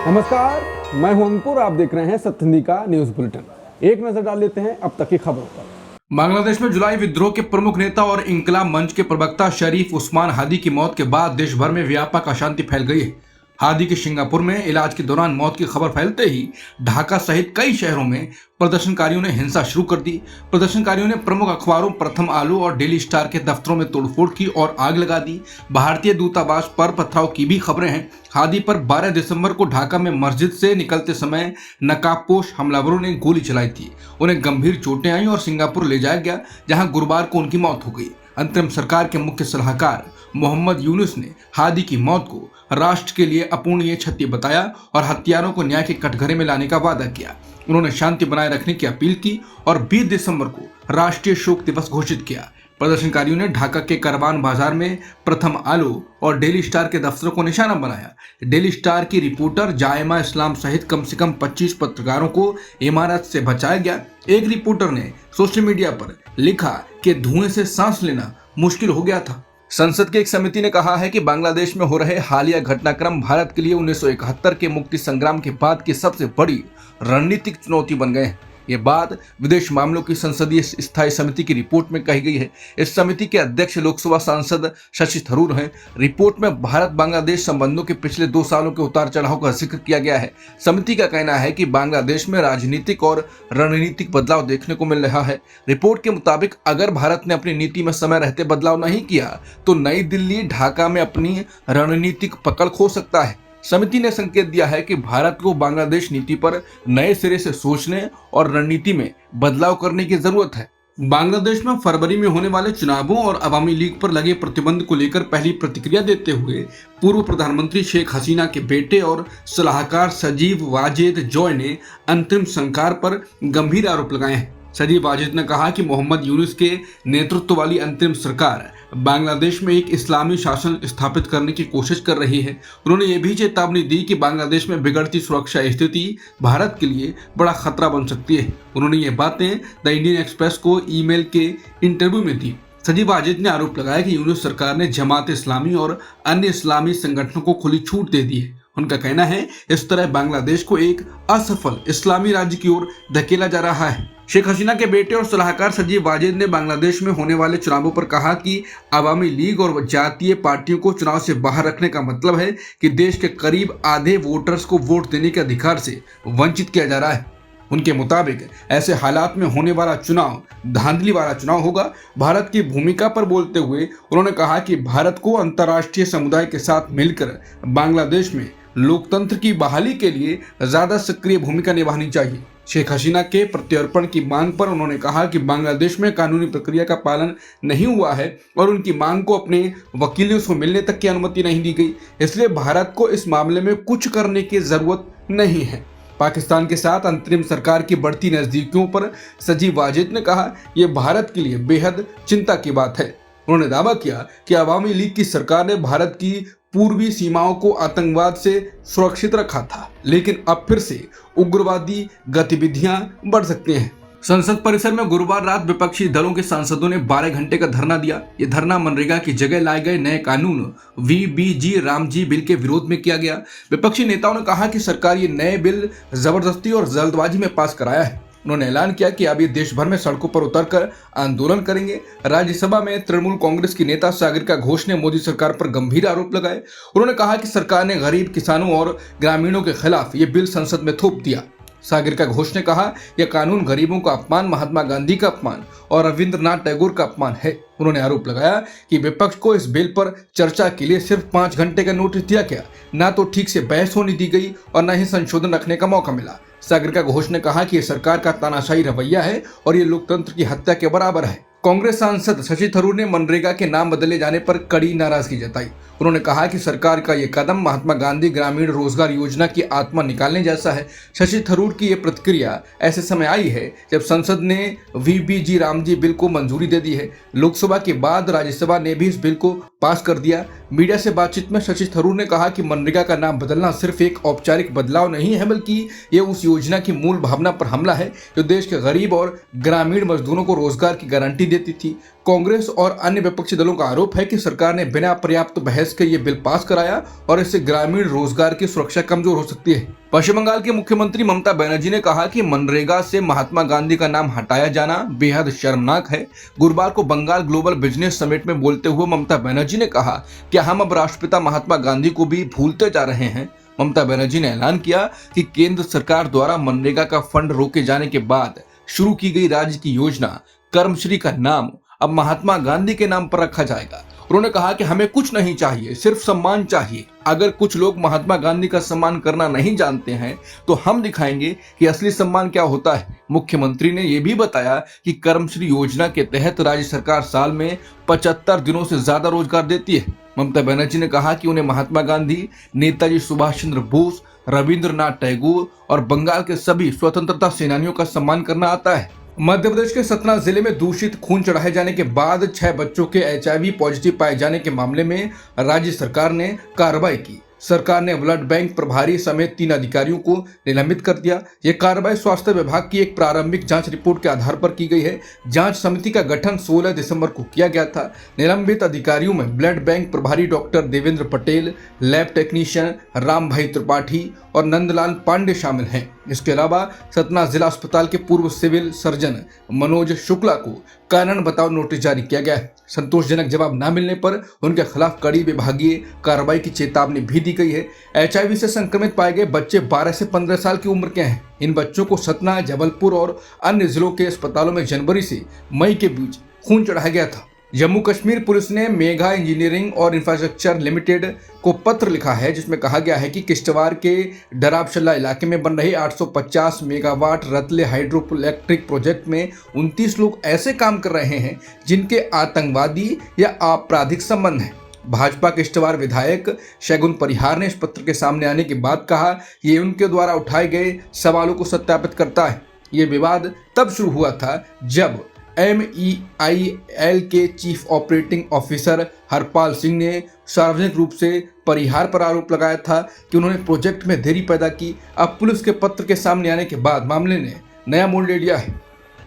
नमस्कार, मैं हूं अंकुर। आप देख रहे हैं सत्य हिंदी का न्यूज बुलेटिन। एक नजर डाल लेते हैं अब तक की खबरों पर। बांग्लादेश में जुलाई विद्रोह के प्रमुख नेता और इंकलाब मंच के प्रवक्ता शरीफ उस्मान हादी की मौत के बाद देश भर में व्यापक अशांति फैल गई है। हादी की सिंगापुर में इलाज के दौरान मौत की खबर फैलते ही ढाका सहित कई शहरों में प्रदर्शनकारियों ने हिंसा शुरू कर दी। प्रदर्शनकारियों ने प्रमुख अखबारों प्रथम आलू और डेली स्टार के दफ्तरों में तोड़फोड़ की और आग लगा दी। भारतीय दूतावास पर पथराव की भी खबरें हैं। हादी पर 12 दिसंबर को ढाका में मस्जिद से निकलते समय नकाबपोश हमलावरों ने गोली चलाई थी। उन्हें गंभीर चोटें आई और सिंगापुर ले जाया गया, जहां गुरुवार को उनकी मौत हो गई। अंतरिम सरकार के मुख्य सलाहकार मोहम्मद यूनुस ने हादी की मौत को राष्ट्र के लिए अपूर्णीय क्षति बताया और हत्यारों को न्याय के कटघरे में लाने का वादा किया। उन्होंने शांति बनाए रखने की अपील की और 20 दिसंबर को राष्ट्रीय शोक दिवस घोषित किया। प्रदर्शनकारियों ने ढाका के कारवान बाजार में प्रथम आलो और डेली स्टार के दफ्तरों को निशाना बनाया। डेली स्टार की रिपोर्टर जायमा इस्लाम सहित कम से कम 25 पत्रकारों को इमारत से बचाया गया। एक रिपोर्टर ने सोशल मीडिया पर लिखा कि धुएं से सांस लेना मुश्किल हो गया था। संसद की एक समिति ने कहा है कि बांग्लादेश में हो रहे हालिया घटनाक्रम भारत के लिए 1971 के मुक्ति संग्राम के बाद की सबसे बड़ी रणनीतिक चुनौती बन गए हैं। ये बात विदेश मामलों की संसदीय स्थायी समिति की रिपोर्ट में कही गई है। इस समिति के अध्यक्ष लोकसभा सांसद शशि थरूर हैं। रिपोर्ट में भारत बांग्लादेश संबंधों के पिछले 2 सालों के उतार चढ़ाव का जिक्र किया गया है। समिति का कहना है कि बांग्लादेश में राजनीतिक और रणनीतिक बदलाव देखने को मिल रहा है। रिपोर्ट के मुताबिक अगर भारत ने अपनी नीति में समय रहते बदलाव नहीं किया तो नई दिल्ली ढाका में अपनी रणनीतिक पकड़ खो सकता है। समिति ने संकेत दिया है कि भारत को बांग्लादेश नीति पर नए सिरे से सोचने और रणनीति में बदलाव करने की जरूरत है। बांग्लादेश में फरवरी में होने वाले चुनावों और अवामी लीग पर लगे प्रतिबंध को लेकर पहली प्रतिक्रिया देते हुए पूर्व प्रधानमंत्री शेख हसीना के बेटे और सलाहकार सजीव वाजेद जॉय ने अंतरिम सरकार पर गंभीर आरोप लगाए हैं। सजीव वाजेद ने कहा कि मोहम्मद यूनुस के नेतृत्व वाली अंतरिम सरकार बांग्लादेश में एक इस्लामी शासन स्थापित करने की कोशिश कर रही है। उन्होंने ये भी चेतावनी दी कि बांग्लादेश में बिगड़ती सुरक्षा स्थिति भारत के लिए बड़ा खतरा बन सकती है। उन्होंने ये बातें द इंडियन एक्सप्रेस को ईमेल के इंटरव्यू में दी। सजीव वाजेद ने आरोप लगाया कि यूनुस सरकार ने जमात इस्लामी और अन्य इस्लामी संगठनों को खुली छूट दे दी है। उनका कहना है इस तरह बांग्लादेश को एक असफल इस्लामी राज्य की ओर धकेला जा रहा है। शेख हसीना के बेटे और सलाहकार सजीव वाजेद ने बांग्लादेश में होने वाले चुनावों पर कहा कि अवामी लीग और जातीय पार्टियों को चुनाव से बाहर रखने का मतलब है कि देश के करीब आधे वोटर्स को वोट देने के अधिकार से वंचित किया जा रहा है। उनके मुताबिक ऐसे हालात में होने वाला चुनाव धांधली वाला चुनाव होगा। भारत की भूमिका पर बोलते हुए उन्होंने कहा कि भारत को अंतर्राष्ट्रीय समुदाय के साथ मिलकर बांग्लादेश में लोकतंत्र की बहाली के लिए ज्यादा सक्रिय भूमिका निभानी चाहिए। शेख हसीना के प्रत्यर्पण की मांग पर उन्होंने कहा कि बांग्लादेश में कानूनी प्रक्रिया का पालन नहीं हुआ है और उनकी मांग को अपने वकीलों से मिलने तक की अनुमति नहीं दी गई, इसलिए भारत को इस मामले में कुछ करने की जरूरत नहीं है। पाकिस्तान के साथ अंतरिम सरकार की बढ़ती नजदीकियों पर सजीव वाजेद ने कहा यह भारत के लिए बेहद चिंता की बात है। उन्होंने दावा किया कि अवामी लीग की सरकार ने भारत की पूर्वी सीमाओं को आतंकवाद से सुरक्षित रखा था, लेकिन अब फिर से उग्रवादी गतिविधियां बढ़ सकती हैं। संसद परिसर में गुरुवार रात विपक्षी दलों के सांसदों ने 12 घंटे का धरना दिया। ये धरना मनरेगा की जगह लाए गए नए कानून VBG रामजी बिल के विरोध में किया गया। विपक्षी नेताओं ने कहा कि सरकार ये नए बिल जबरदस्ती और जल्दबाजी में पास कराया है। उन्होंने ऐलान किया कि अब ये देश भर में सड़कों पर उतरकर आंदोलन करेंगे। राज्यसभा में तृणमूल कांग्रेस की नेता सागरिका घोष ने मोदी सरकार पर गंभीर आरोप लगाए। उन्होंने कहा कि सरकार ने गरीब किसानों और ग्रामीणों के खिलाफ ये बिल संसद में थोप दिया। सागरिका घोष ने कहा यह कानून गरीबों का अपमान, महात्मा गांधी का अपमान और रविंद्रनाथ टैगोर का अपमान है। उन्होंने आरोप लगाया कि विपक्ष को इस बिल पर चर्चा के लिए सिर्फ 5 घंटे का नोटिस दिया गया, ना तो ठीक से बहस होने दी गई और न ही संशोधन रखने का मौका मिला। सागरिका घोष ने कहा कि यह सरकार का तानाशाही रवैया है और ये लोकतंत्र की हत्या के बराबर है। कांग्रेस सांसद शशि थरूर ने मनरेगा के नाम बदले जाने पर कड़ी नाराजगी जताई। उन्होंने कहा कि सरकार का ये कदम महात्मा गांधी ग्रामीण रोजगार योजना की आत्मा निकालने जैसा है। शशि थरूर की ये प्रतिक्रिया ऐसे समय आई है जब संसद ने VBG रामजी बिल को मंजूरी दे दी है। लोकसभा के बाद राज्यसभा ने भी इस बिल को पास कर दिया। मीडिया से बातचीत में शशि थरूर ने कहा कि मनरेगा का नाम बदलना सिर्फ एक औपचारिक बदलाव नहीं है, बल्कि ये उस योजना की मूल भावना पर हमला है जो देश के गरीब और ग्रामीण मजदूरों को रोजगार की गारंटी देती थी। कांग्रेस और अन्य विपक्षी दलों का आरोप है कि सरकार ने बिना पर्याप्त बहस के ये बिल पास कराया और इससे ग्रामीण रोजगार की सुरक्षा कमजोर हो सकती है। पश्चिम बंगाल की मुख्यमंत्री ममता बनर्जी ने कहा कि मनरेगा से महात्मा गांधी का नाम हटाया जाना बेहद शर्मनाक है। गुरुवार को बंगाल ग्लोबल बिजनेस समिट में बोलते हुए ममता बनर्जी ने कहा कि हम अब राष्ट्रपिता महात्मा गांधी को भी भूलते जा रहे हैं। ममता बनर्जी ने ऐलान किया कि केंद्र सरकार द्वारा मनरेगा का फंड रोके जाने के बाद शुरू की गई राज्य की योजना कर्मश्री का नाम अब महात्मा गांधी के नाम पर रखा जाएगा। उन्होंने कहा कि हमें कुछ नहीं चाहिए, सिर्फ सम्मान चाहिए। अगर कुछ लोग महात्मा गांधी का सम्मान करना नहीं जानते हैं तो हम दिखाएंगे कि असली सम्मान क्या होता है। मुख्यमंत्री ने यह भी बताया कि कर्मश्री योजना के तहत राज्य सरकार साल में 75 दिनों से ज्यादा रोजगार देती है। ममता बनर्जी ने कहा कि उन्हें महात्मा गांधी, नेताजी सुभाष चंद्र बोस, रविंद्रनाथ टैगोर और बंगाल के सभी स्वतंत्रता सेनानियों का सम्मान करना आता है। मध्य प्रदेश के सतना जिले में दूषित खून चढ़ाए जाने के बाद 6 बच्चों के HIV पॉजिटिव पाए जाने के मामले में राज्य सरकार ने कार्रवाई की। सरकार ने ब्लड बैंक प्रभारी समेत 3 अधिकारियों को निलंबित कर दिया। यह कार्रवाई स्वास्थ्य विभाग की एक प्रारंभिक जांच रिपोर्ट के आधार पर की गई है। जांच समिति का गठन 16 दिसंबर को किया गया था। निलंबित अधिकारियों में ब्लड बैंक प्रभारी doctor Devendra Patel, lab technician Ram भाई त्रिपाठी और नंदलाल पांडे शामिल हैं। इसके अलावा सतना जिला अस्पताल के पूर्व सिविल सर्जन मनोज शुक्ला को कारण बताओ नोटिस जारी किया गया है। संतोषजनक जवाब न मिलने पर उनके खिलाफ कड़ी विभागीय कार्रवाई की चेतावनी भी दी गई है। HIV से संक्रमित पाए गए बच्चे 12 से 15 साल की उम्र के हैं। इन बच्चों को सतना, जबलपुर और अन्य जिलों के अस्पतालों में जनवरी से मई के बीच खून चढ़ाया गया था। जम्मू कश्मीर पुलिस ने मेगा इंजीनियरिंग और इंफ्रास्ट्रक्चर लिमिटेड को पत्र लिखा है जिसमें कहा गया है कि किश्तवाड़ के डराबशल्ला इलाके में बन रहे 850 megawatt Ratle hydro electric project में 29 लोग ऐसे काम कर रहे हैं जिनके आतंकवादी या आपराधिक संबंध हैं। भाजपा किश्तवाड़ विधायक शैगुन परिहार ने इस पत्र के सामने आने के बाद कहा ये उनके द्वारा उठाए गए सवालों को सत्यापित करता है। ये विवाद तब शुरू हुआ था जब MEIL के chief operating officer Harpal Singh ने सार्वजनिक रूप से परिहार पर आरोप लगाया था कि उन्होंने प्रोजेक्ट में देरी पैदा की। अब पुलिस के पत्र के सामने आने के बाद मामले ने नया मोड़ ले लिया है।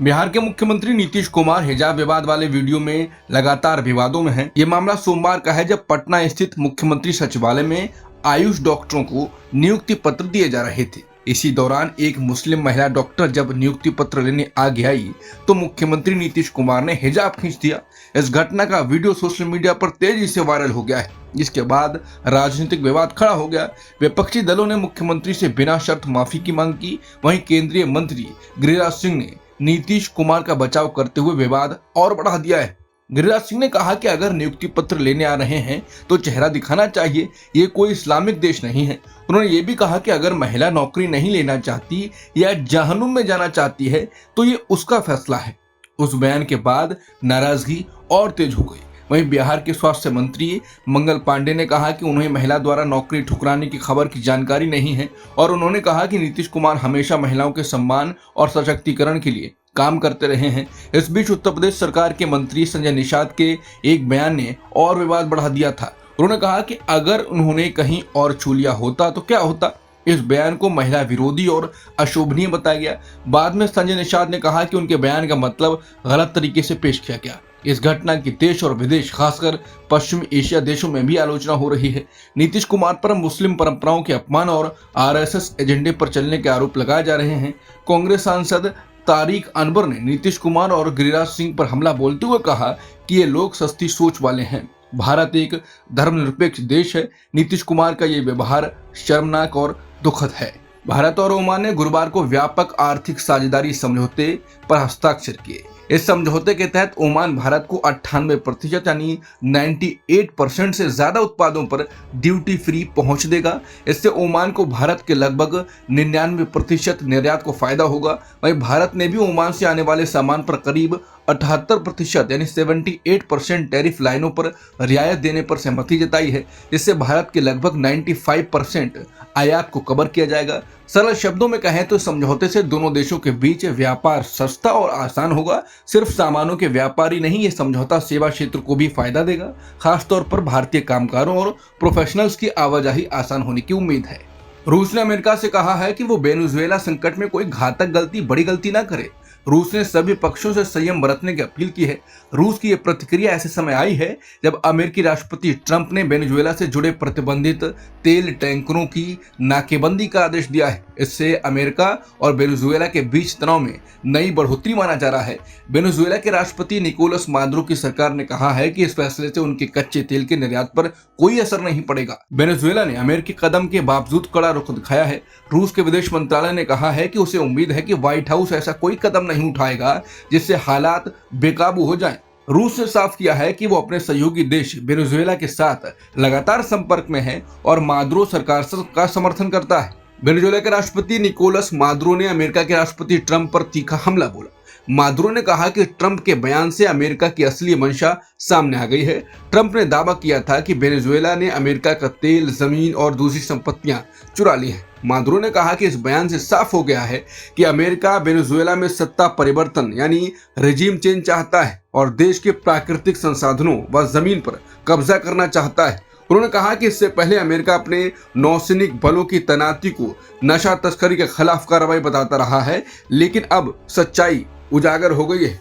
बिहार के मुख्यमंत्री नीतीश कुमार हिजाब विवाद वाले वीडियो में लगातार विवादों में हैं। ये मामला सोमवार का है जब पटना स्थित मुख्यमंत्री सचिवालय में आयुष डॉक्टरों को नियुक्ति पत्र दिए जा रहे थे। इसी दौरान एक मुस्लिम महिला डॉक्टर जब नियुक्ति पत्र लेने आगे आई तो मुख्यमंत्री नीतीश कुमार ने हिजाब खींच दिया। इस घटना का वीडियो सोशल मीडिया पर तेजी से वायरल हो गया है, जिसके बाद राजनीतिक विवाद खड़ा हो गया। विपक्षी दलों ने मुख्यमंत्री से बिना शर्त माफी की मांग की। वहीं केंद्रीय मंत्री गिरिराज सिंह ने नीतीश कुमार का बचाव करते हुए विवाद और बढ़ा दिया है। गिरिराज सिंह ने कहा कि अगर नियुक्ति पत्र लेने आ रहे हैं तो चेहरा दिखाना चाहिए, ये कोई इस्लामिक देश नहीं है। उन्होंने ये भी कहा कि अगर महिला नौकरी नहीं लेना चाहती या जहन्नुम में जाना चाहती है तो ये उसका फैसला है। उस बयान के बाद नाराजगी और तेज हो गई। वहीं बिहार के स्वास्थ्य मंत्री मंगल पांडे ने कहा कि उन्हें महिला द्वारा नौकरी ठुकराने की खबर की जानकारी नहीं है और उन्होंने कहा कि नीतीश कुमार हमेशा महिलाओं के सम्मान और सशक्तिकरण के लिए काम करते रहे हैं। इस बीच उत्तर प्रदेश सरकार के मंत्री संजय निषाद के एक बयान ने और विवाद बढ़ा दिया था। उन्होंने कहा कि अगर उन्होंने कहीं और छू लिया होता तो क्या होता। इस बयान को महिला विरोधी और अशोभनीय बताया गया। बाद में संजय निषाद ने कहा कि उनके बयान का मतलब गलत तरीके से पेश किया गया। इस घटना की देश और विदेश खासकर पश्चिमी एशिया देशों में भी आलोचना हो रही है। नीतीश कुमार पर मुस्लिम परंपराओं के अपमान और RSS एजेंडे पर चलने के आरोप लगाए जा रहे हैं। कांग्रेस सांसद तारिक अनवर ने नीतीश कुमार और गिरिराज सिंह पर हमला बोलते हुए कहा कि ये लोग सस्ती सोच वाले हैं। भारत एक धर्मनिरपेक्ष देश है। नीतीश कुमार का ये व्यवहार शर्मनाक और दुखद है। भारत और ओमान ने गुरुवार को व्यापक आर्थिक साझेदारी समझौते पर हस्ताक्षर किए। इस समझौते के तहत ओमान भारत को 98% यानी 98% से ज्यादा उत्पादों पर ड्यूटी फ्री पहुंच देगा। इससे ओमान को भारत के लगभग 99% निर्यात को फायदा होगा। वहीं भारत ने भी ओमान से आने वाले सामान पर करीब 78% यानी 78% टैरिफ लाइनों पर रियायत देने पर सहमति जताई है। इससे भारत के लगभग 95% आयात को कवर किया जाएगा। सरल शब्दों में कहें तो समझौते से दोनों देशों के बीच व्यापार सस्ता और आसान होगा। सिर्फ सामानों के व्यापार ही नहीं, ये समझौता सेवा क्षेत्र को भी फायदा देगा। खासतौर पर भारतीय कामगारों और प्रोफेशनल्स की आवाजाही आसान होने की उम्मीद है। रूस ने अमेरिका से कहा है कि वो वेनेजुएला संकट में कोई घातक गलती, बड़ी गलती ना करे। रूस ने सभी पक्षों से संयम बरतने की अपील की है। रूस की यह प्रतिक्रिया ऐसे समय आई है जब अमेरिकी राष्ट्रपति ट्रंप ने वेनेजुएला से जुड़े प्रतिबंधित तेल टैंकरों की नाकेबंदी का आदेश दिया है। इससे अमेरिका और वेनेजुएला के बीच तनाव में नई बढ़ोतरी माना जा रहा है। वेनेजुएला के राष्ट्रपति निकोलस मादुरो की सरकार ने कहा है कि इस फैसले से उनके कच्चे तेल के निर्यात पर कोई असर नहीं पड़ेगा। वेनेजुएला ने अमेरिकी कदम के बावजूद कड़ा रुख दिखाया है। रूस के विदेश मंत्रालय ने कहा है कि उसे उम्मीद है कि व्हाइट हाउस ऐसा कोई कदम नहीं उठाएगा जिससे हालात बेकाबू हो जाएं। रूस ने साफ किया है कि वो अपने सहयोगी देश वेनेजुएला के साथ लगातार संपर्क में है और मादुरो सरकार का समर्थन करता है। वेनेजुएला के राष्ट्रपति निकोलस मादुरो ने अमेरिका के राष्ट्रपति ट्रंप पर तीखा हमला बोला। मादुरो ने कहा कि ट्रंप के बयान से अमेरिका की असली मंशा सामने आ गई है। ट्रंप ने दावा किया था कि वेनेजुएला ने अमेरिका का तेल, जमीन और दूसरी संपत्तियां चुरा ली हैं। मादुरो ने कहा कि इस बयान से साफ हो गया है कि अमेरिका वेनेजुएला में सत्ता परिवर्तन यानी रेजिम चेंज चाहता है और देश के प्राकृतिक संसाधनों व जमीन पर कब्जा करना चाहता है। उन्होंने कहा कि इससे पहले अमेरिका अपने नौसैनिक बलों की तैनाती को नशा तस्करी के खिलाफ कार्रवाई बताता रहा है, लेकिन अब सच्चाई उजागर हो गई है।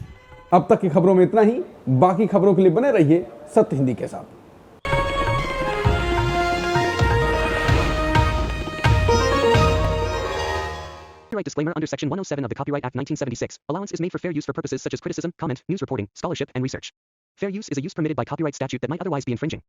अब तक की खबरों में इतना ही। बाकी खबरों के लिए बने रहिए सत्य हिंदी के साथ। Copyright disclaimer under Section 107 of the Copyright Act 1976. Allowance is made for fair use for purposes such as criticism, comment, news reporting, scholarship, and research. Fair use is a use permitted by copyright statute that might otherwise be infringing.